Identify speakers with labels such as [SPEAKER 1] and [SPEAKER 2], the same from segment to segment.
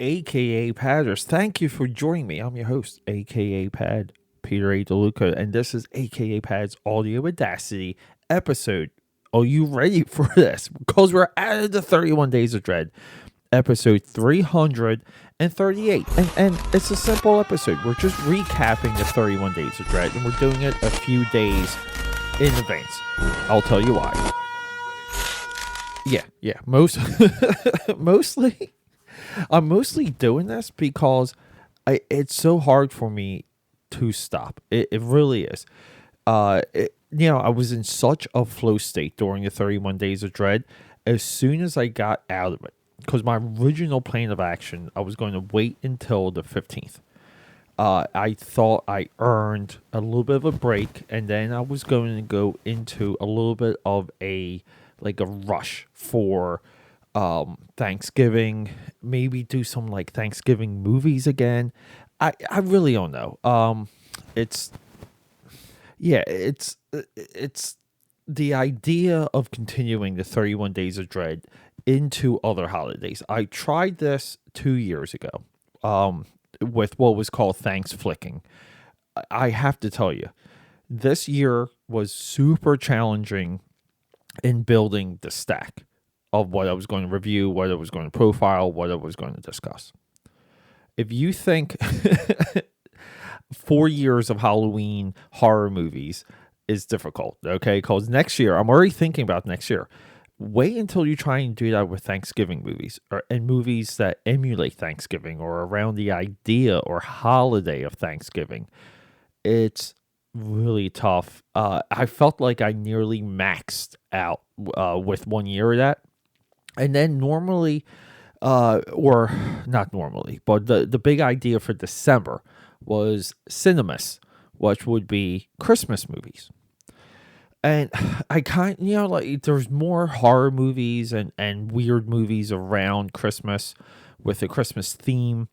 [SPEAKER 1] aka Padders. Thank you for joining me. I'm your host, aka Pad, Peter A. DeLuca, and this is aka Pad's Audio Audacity episode. Are you ready for this? Because we're out of the 31 Days of Dread, episode 338. And it's a simple episode. We're just recapping the 31 Days of Dread, and we're doing it a few days in advance. I'll tell you why. Yeah. Mostly. I'm mostly doing this because it's so hard for me to stop. It really is. I was in such a flow state during the 31 Days of Dread. As soon as I got out of it, because my original plan of action, I was going to wait until the 15th. I thought I earned a little bit of a break, and then I was going to go into a little bit of a rush for Thanksgiving, maybe do some Thanksgiving movies again. I really don't know. It's the idea of continuing the 31 Days of Dread into other holidays. I tried this 2 years ago with what was called Thanks Flicking. I have to tell you, this year was super challenging in building the stack of what I was going to review, what I was going to profile, what I was going to discuss. If you think 4 years of Halloween horror movies is difficult, okay? Because next year, I'm already thinking about next year. Wait until you try and do that with Thanksgiving movies and movies that emulate Thanksgiving or around the idea or holiday of Thanksgiving. It's really tough. I felt like I nearly maxed out with 1 year of that. And then normally, or not normally, but the big idea for December was Cinemas, which would be Christmas movies. And I there's more horror movies and weird movies around Christmas with a Christmas theme.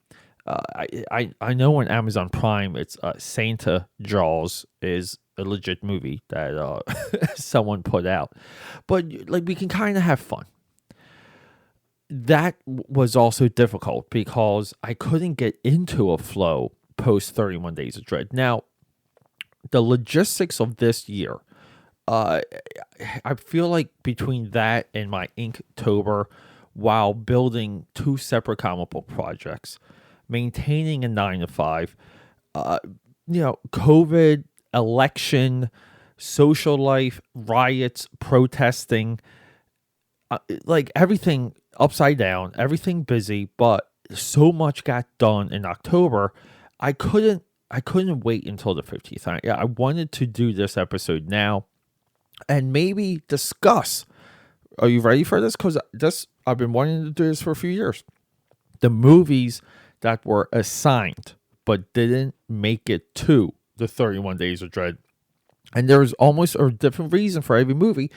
[SPEAKER 1] I know on Amazon Prime, it's Santa Jaws is a legit movie that someone put out. But we can kind of have fun. That was also difficult because I couldn't get into a flow post 31 Days of Dread. Now, the logistics of this year, I feel like between that and my Inktober, while building two separate comic book projects, maintaining a 9 to 5, COVID, election, social life, riots, protesting, everything upside down, everything busy, but so much got done in October. I couldn't wait until the 15th. I wanted to do this episode now and maybe discuss. Are you ready for this? Because I've been wanting to do this for a few years. The movies that were assigned but didn't make it to the 31 Days of Dread. And there's almost a different reason for every movie.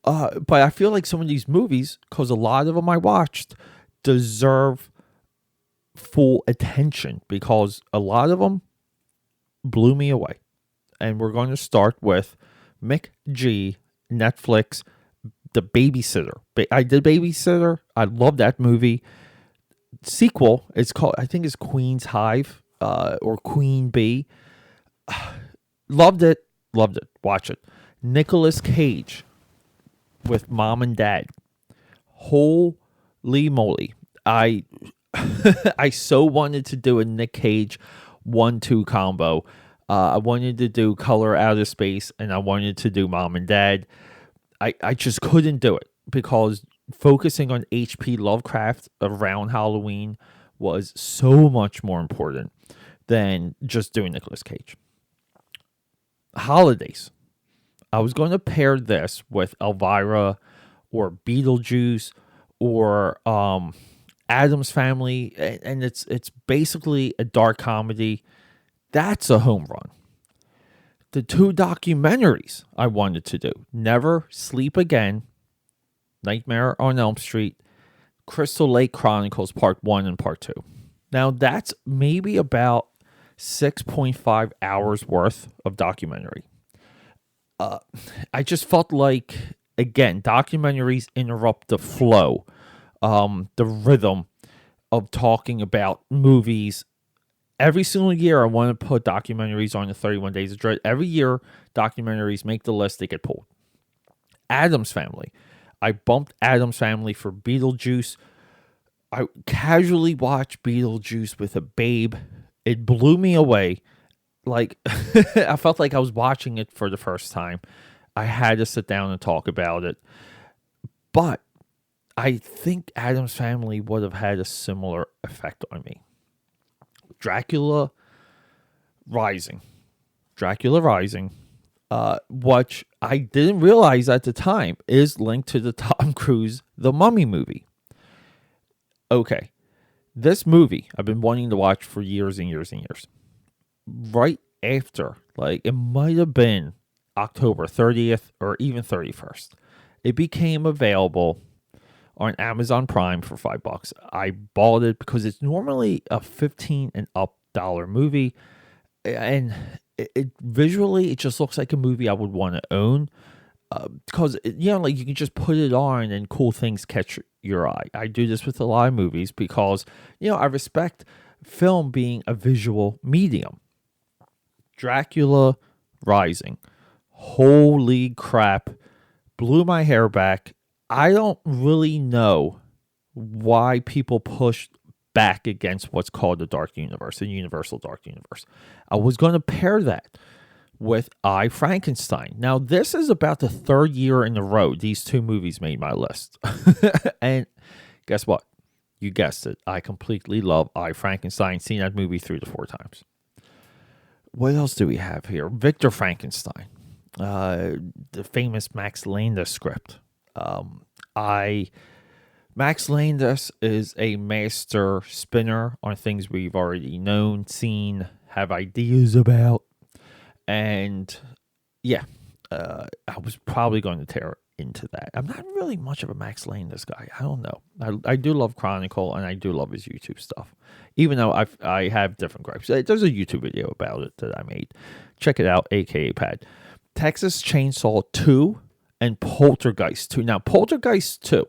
[SPEAKER 1] But I feel like some of these movies, because a lot of them I watched, deserve full attention because a lot of them blew me away. And we're going to start with Mick G, Netflix, The Babysitter. I did Babysitter. I love that movie. Sequel, it's called, I think it's Queen's Hive or Queen Bee. Loved it. Watch it. Nicolas Cage with Mom and Dad. Holy moly. I so wanted to do a Nick Cage 1-2 combo. I wanted to do Color Out of Space, and I wanted to do Mom and Dad. I just couldn't do it because focusing on H.P. Lovecraft around Halloween was so much more important than just doing Nicolas Cage. Holidays. I was going to pair this with Elvira or Beetlejuice or Addams Family, and it's basically a dark comedy. That's a home run. The two documentaries I wanted to do, Never Sleep Again, Nightmare on Elm Street, Crystal Lake Chronicles Part 1 and Part 2. Now, that's maybe about 6.5 hours worth of documentary. I just felt like, again, documentaries interrupt the flow, the rhythm of talking about movies. Every single year, I want to put documentaries on the 31 Days of Dread. Every year, documentaries make the list, they get pulled. Addams Family. I bumped Addams Family for Beetlejuice. I casually watched Beetlejuice with a babe. It blew me away. Like, I felt like I was watching it for the first time. I had to sit down and talk about it. But I think Addams Family would have had a similar effect on me. Dracula Rising. Which I didn't realize at the time is linked to the Tom Cruise The Mummy movie. Okay, this movie I've been wanting to watch for years and years and years. Right after, like, it might have been October 30th or even 31st, it became available on Amazon Prime for $5. I bought it because it's normally a $15 and up movie, and it visually, it just looks like a movie I would want to own, because like, you can just put it on and cool things catch your eye. I do this with a lot of movies because I respect film being a visual medium. Dracula Rising, holy crap, blew my hair back. I don't really know why people pushed back against what's called the Dark Universe, the Universal Dark Universe. I was going to pair that with I, Frankenstein. Now, this is about the third year in a row these two movies made my list. And guess what? You guessed it. I completely love I, Frankenstein. Seen that movie 3 to 4 times. What else do we have here? Victor Frankenstein. The famous Max Landis script. Max Landis is a master spinner on things we've already known, seen, have ideas about. And I was probably going to tear into that. I'm not really much of a Max Landis guy. I don't know. I do love Chronicle, and I do love his YouTube stuff, even though I have different gripes. There's a YouTube video about it that I made. Check it out, AKAPAD. Texas Chainsaw 2 and Poltergeist 2. Now, Poltergeist 2,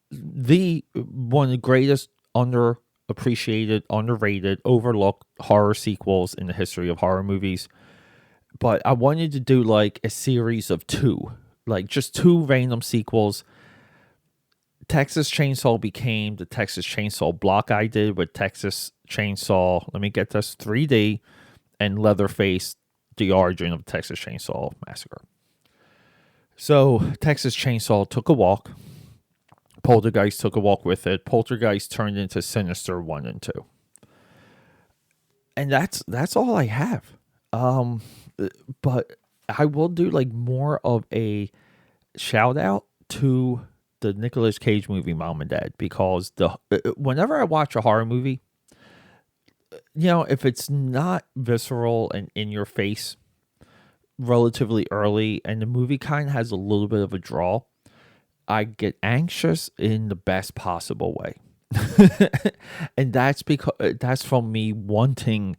[SPEAKER 1] one of the greatest underappreciated, underrated, overlooked horror sequels in the history of horror movies. But I wanted to do like a series of 2, like just 2 random sequels. Texas Chainsaw became the Texas Chainsaw block I did with Texas Chainsaw, let me get this, 3D, and Leatherface, the origin of Texas Chainsaw Massacre. So Texas Chainsaw took a walk. Poltergeist took a walk with it. Poltergeist turned into Sinister 1 and 2. And that's all I have. But I will do like more of a shout out to the Nicolas Cage movie Mom and Dad, because whenever I watch a horror movie, if it's not visceral and in your face relatively early, and the movie kind of has a little bit of a draw, I get anxious in the best possible way. And that's because that's from me wanting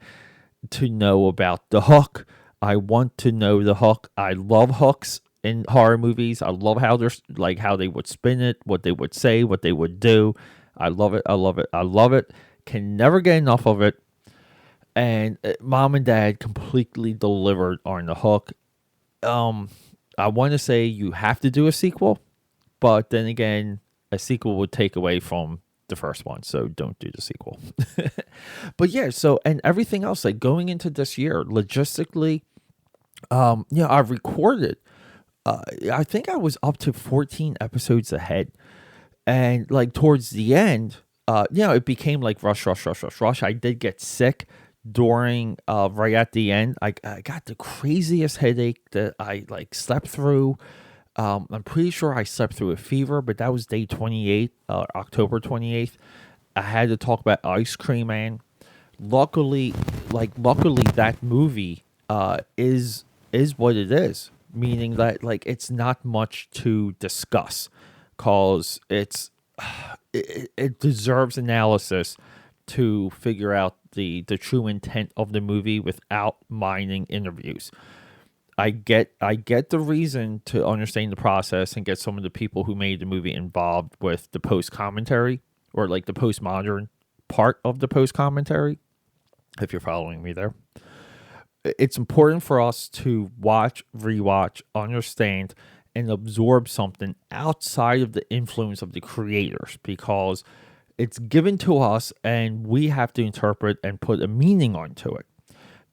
[SPEAKER 1] to know about the hook. I want to know the hook. I love hooks in horror movies. I love how they're like, how they would spin it, what they would say, what they would do. I love it. I love it. I love it. Can never get enough of it. And Mom and Dad completely delivered on the hook. I want to say you have to do a sequel, but then again, a sequel would take away from the first one, so don't do the sequel. But yeah, so, and everything else, like going into this year, logistically, I've recorded, I think I was up to 14 episodes ahead, and like towards the end, it became like rush. I did get sick during, right at the end. I got the craziest headache that I like slept through. I'm pretty sure I slept through a fever, but that was day 28, October 28th. I had to talk about Ice Cream Man. Luckily that movie is what it is, meaning that like it's not much to discuss, cause it deserves analysis to figure out the true intent of the movie without mining interviews. I get the reason to understand the process and get some of the people who made the movie involved with the post commentary, or like the postmodern part of the post commentary, if you're following me there. It's important for us to watch, rewatch, understand, and absorb something outside of the influence of the creators, because it's given to us and we have to interpret and put a meaning onto it.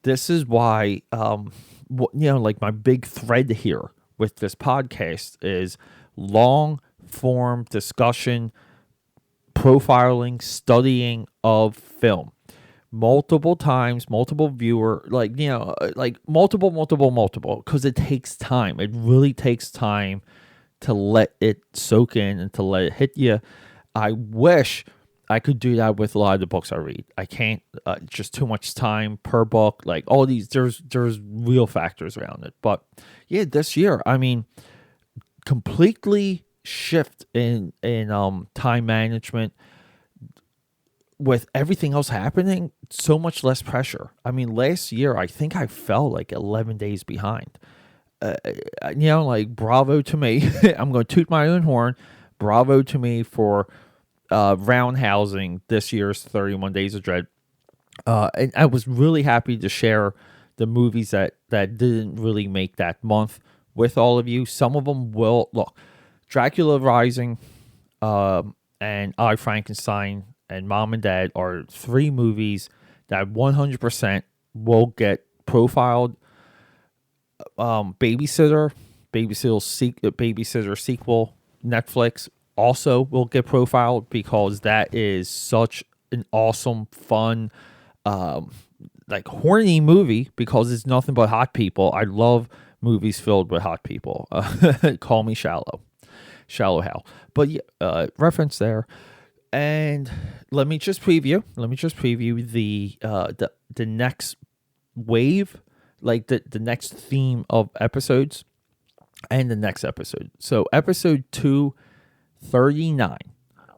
[SPEAKER 1] This is why, like my big thread here with this podcast is long form discussion, profiling, studying of film. Multiple times, multiple viewer, multiple, because it takes time. It really takes time to let it soak in and to let it hit you. I wish I could do that with a lot of the books I read. I can't. Just too much time per book. Like all these, there's real factors around it. But yeah, this year, I mean, completely shift in time management. With everything else happening, so much less pressure. I mean, last year, I think I fell like 11 days behind. Bravo to me. I'm going to toot my own horn. Bravo to me for roundhousing this year's 31 Days of Dread. And I was really happy to share the movies that didn't really make that month with all of you. Some of them will. Look, Dracula Rising and I, Frankenstein, and Mom and Dad are 3 movies that 100% will get profiled. Babysitter sequel, Netflix also will get profiled, because that is such an awesome, fun, horny movie, because it's nothing but hot people. I love movies filled with hot people. Call me shallow Hal. But yeah, reference there. And let me just preview the next wave, like the next theme of episodes and the next episode. So episode 239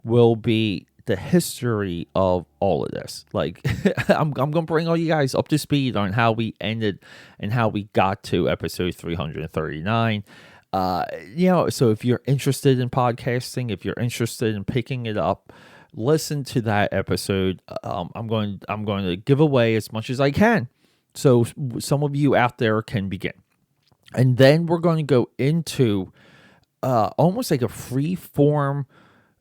[SPEAKER 1] will be the history of all of this. Like I'm going to bring all you guys up to speed on how we ended and how we got to episode 339. So if you're interested in podcasting, if you're interested in picking it up, listen to that episode. I'm going to give away as much as I can, so some of you out there can begin. And then we're going to go into almost like a free form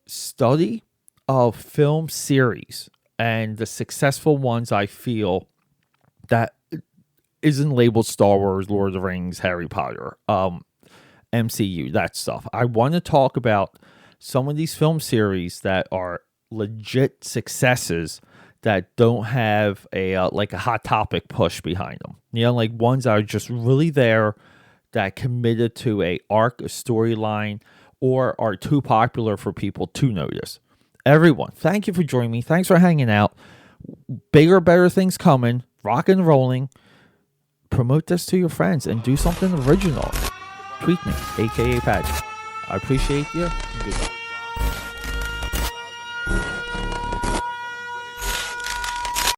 [SPEAKER 1] study of film series and the successful ones I feel that isn't labeled Star Wars, Lord of the Rings, Harry Potter, MCU, that stuff. I want to talk about some of these film series that are legit successes that don't have a hot topic push behind them. Like ones that are just really there, that committed to a arc, a storyline, or are too popular for people to notice. Everyone, thank you for joining me. Thanks for hanging out. Bigger, better things coming. Rock and rolling. Promote this to your friends and do something original. Tweet me, AKAPAD. I appreciate you. Goodbye.